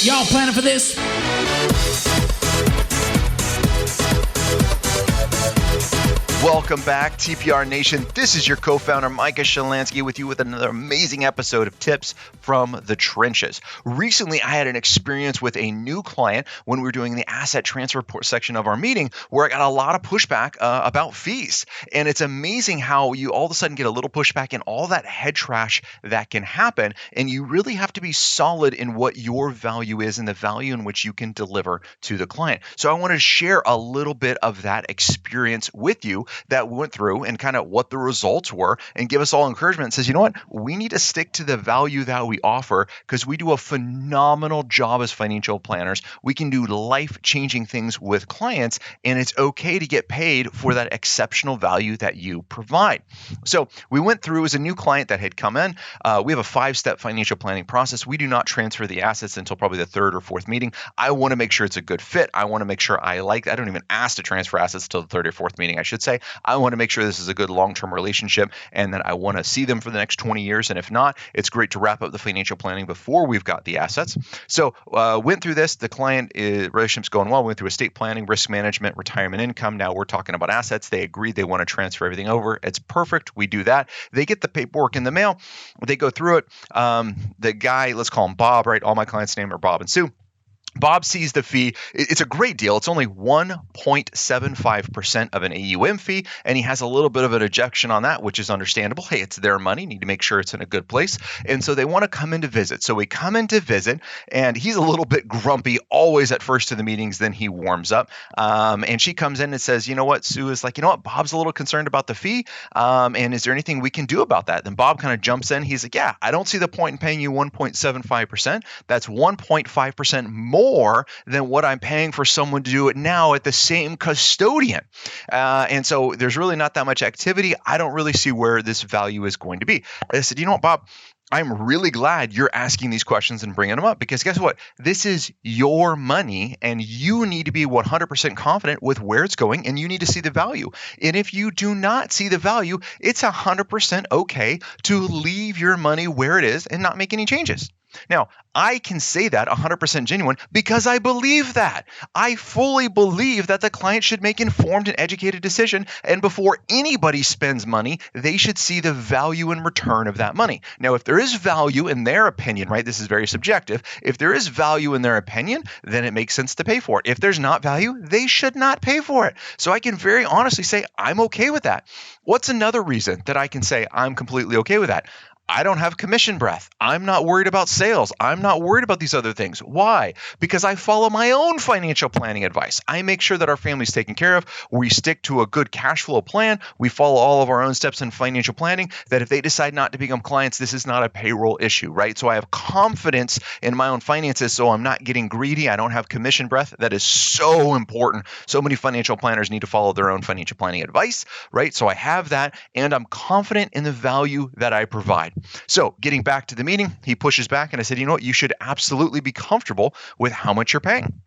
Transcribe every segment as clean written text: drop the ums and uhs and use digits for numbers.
Y'all planning for this? Welcome back, TPR Nation. This is your co-founder, Micah Shalansky, with you with another amazing episode of Tips from the Trenches. Recently, I had an experience with a new client when we were doing the asset transfer section of our meeting where I got a lot of pushback about fees. And it's amazing how you all of a sudden get a little pushback and all that head trash that can happen. And you really have to be solid in what your value is and the value in which you can deliver to the client. So I wanted to share a little bit of that experience with you that we went through and kind of what the results were and give us all encouragement and says, you know what, we need to stick to the value that we offer because we do a phenomenal job as financial planners. We can do life-changing things with clients, and it's okay to get paid for that exceptional value that you provide. So we went through as a new client that had come in. We have a 5-step financial planning process. We do not transfer the assets until probably the 3rd or 4th meeting. I want to make sure it's a good fit. I want to make sure I don't even ask to transfer assets till the 3rd or 4th meeting, I should say. I want to make sure this is a good long-term relationship and that I want to see them for the next 20 years. And if not, it's great to wrap up the financial planning before we've got the assets. So went through this. The client relationship's going well. Went through estate planning, risk management, retirement income. Now we're talking about assets. They agreed they want to transfer everything over. It's perfect. We do that. They get the paperwork in the mail. They go through it. The guy, let's call him Bob, right? All my clients' name are Bob and Sue. Bob sees the fee. It's a great deal. It's only 1.75% of an AUM fee, and he has a little bit of an objection on that, which is understandable. Hey, it's their money. Need to make sure it's in a good place. And so they want to come in to visit. So we come in to visit, and he's a little bit grumpy always at first of the meetings. Then he warms up, and she comes in and says, you know what? Sue is like, you know what? Bob's a little concerned about the fee, and is there anything we can do about that? Then Bob kind of jumps in. He's like, yeah, I don't see the point in paying you 1.75%. That's 1.5% more than what I'm paying for someone to do it now at the same custodian. And so there's really not that much activity. I don't really see where this value is going to be. I said, you know what, Bob? I'm really glad you're asking these questions and bringing them up because guess what? This is your money and you need to be 100% confident with where it's going and you need to see the value. And if you do not see the value, it's 100% okay to leave your money where it is and not make any changes. Now, I can say that 100% genuine because I believe that. I fully believe that the client should make informed and educated decision, and before anybody spends money, they should see the value in return of that money. Now, if there is value in their opinion, right, this is very subjective. If there is value in their opinion, then it makes sense to pay for it. If there's not value, they should not pay for it. So I can very honestly say I'm okay with that. What's another reason that I can say I'm completely okay with that? I don't have commission breath. I'm not worried about sales. I'm not worried about these other things. Why? Because I follow my own financial planning advice. I make sure that our family's taken care of. We stick to a good cash flow plan. We follow all of our own steps in financial planning that if they decide not to become clients, this is not a payroll issue, right? So I have confidence in my own finances, so I'm not getting greedy. I don't have commission breath. That is so important. So many financial planners need to follow their own financial planning advice, right? So I have that, and I'm confident in the value that I provide. So getting back to the meeting, he pushes back and I said, you know what, you should absolutely be comfortable with how much you're paying.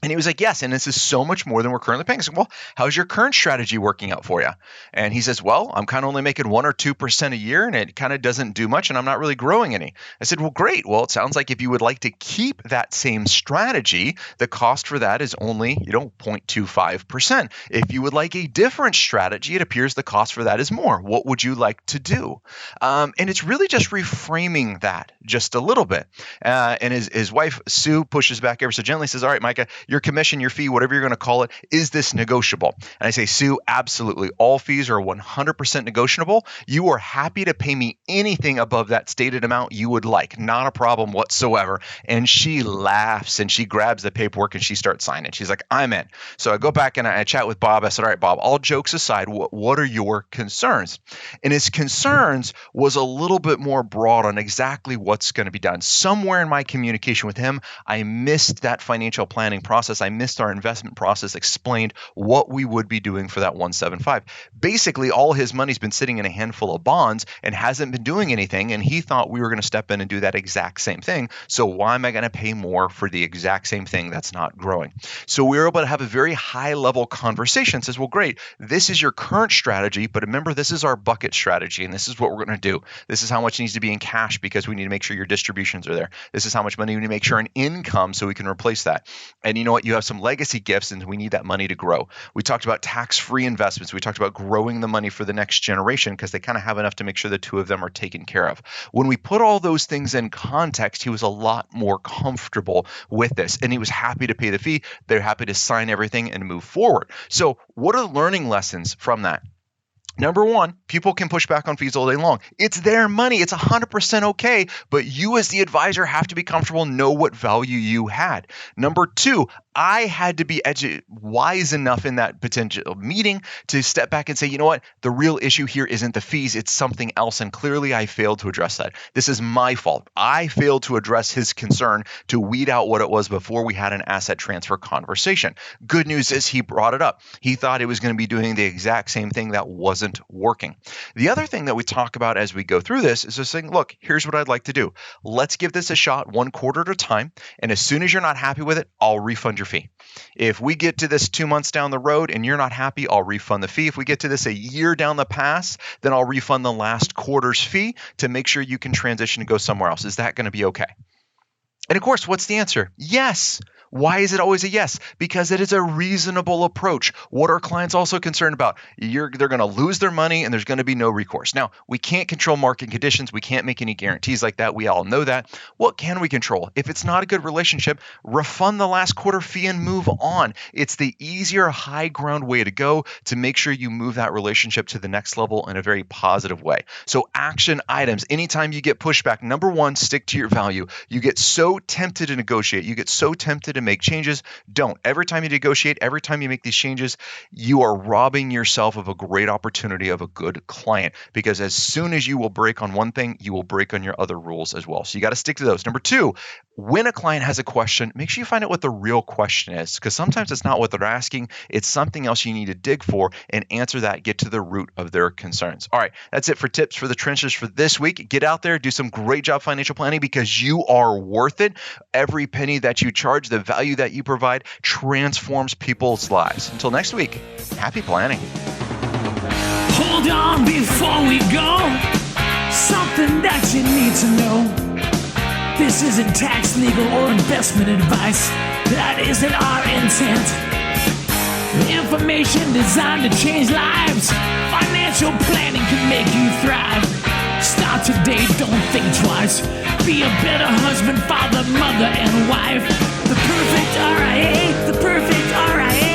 And he was like, yes, and this is so much more than we're currently paying. I said, well, how's your current strategy working out for you? And he says, well, I'm kind of only making 1 or 2% a year, and it kind of doesn't do much, and I'm not really growing any. I said, well, great. Well, it sounds like if you would like to keep that same strategy, the cost for that is only, 0.25%. If you would like a different strategy, it appears the cost for that is more. What would you like to do? And it's really just reframing that just a little bit. And his wife, Sue, pushes back ever so gently, says, all right, Micah, your commission, your fee, whatever you're going to call it, is this negotiable? And I say, Sue, absolutely. All fees are 100% negotiable. You are happy to pay me anything above that stated amount you would like. Not a problem whatsoever. And she laughs and she grabs the paperwork and she starts signing. She's like, I'm in. So I go back and I chat with Bob. I said, all right, Bob, all jokes aside, what are your concerns? And his concerns was a little bit more broad on exactly what's going to be done. Somewhere in my communication with him, I missed that financial planning process process, I missed our investment process, explained what we would be doing for that 175. Basically, all his money's been sitting in a handful of bonds and hasn't been doing anything. And he thought we were going to step in and do that exact same thing. So why am I going to pay more for the exact same thing that's not growing? So we were able to have a very high level conversation. Says, well, great. This is your current strategy, but remember, this is our bucket strategy. And this is what we're going to do. This is how much needs to be in cash because we need to make sure your distributions are there. This is how much money we need to make sure in income so we can replace that. And you know what? You have some legacy gifts and we need that money to grow. We talked about tax-free investments. We talked about growing the money for the next generation because they kind of have enough to make sure the two of them are taken care of. When we put all those things in context, he was a lot more comfortable with this and he was happy to pay the fee. They're happy to sign everything and move forward. So what are the learning lessons from that? Number one, people can push back on fees all day long. It's their money. It's 100% okay. But you as the advisor have to be comfortable, know what value you had. Number two, I had to be wise enough in that potential meeting to step back and say, you know what? The real issue here isn't the fees. It's something else. And clearly I failed to address that. This is my fault. I failed to address his concern to weed out what it was before we had an asset transfer conversation. Good news is he brought it up. He thought it was going to be doing the exact same thing that wasn't working. The other thing that we talk about as we go through this is just saying, look, here's what I'd like to do. Let's give this a shot 1 quarter at a time. And as soon as you're not happy with it, I'll refund your fee. If we get to this 2 months down the road and you're not happy, I'll refund the fee. If we get to this a year down the pass, then I'll refund the last quarter's fee to make sure you can transition and go somewhere else. Is that going to be okay? And of course, what's the answer? Yes. Why is it always a yes? Because it is a reasonable approach. What are clients also concerned about? They're going to lose their money and there's going to be no recourse. Now, we can't control market conditions. We can't make any guarantees like that. We all know that. What can we control? If it's not a good relationship, refund the last quarter fee and move on. It's the easier high ground way to go to make sure you move that relationship to the next level in a very positive way. So action items, anytime you get pushback, number one, stick to your value. You get so tempted to negotiate. You get so tempted to make changes. Don't. Every time you negotiate, every time you make these changes, you are robbing yourself of a great opportunity of a good client, because as soon as you will break on one thing, you will break on your other rules as well. So you got to stick to those. Number two, when a client has a question, make sure you find out what the real question is, because sometimes it's not what they're asking. It's something else you need to dig for and answer that, get to the root of their concerns. All right, that's it for tips for the trenches for this week. Get out there, do some great job financial planning, because you are worth it. Every penny that you charge, the value that you provide transforms people's lives. Until next week, happy planning. Hold on before we go. Something that you need to know. This isn't tax, legal, or investment advice. That isn't our intent. Information designed to change lives. Financial planning can make you thrive. Start today, don't think twice. Be a better husband, father, mother, and wife. The perfect RIA, the perfect RIA.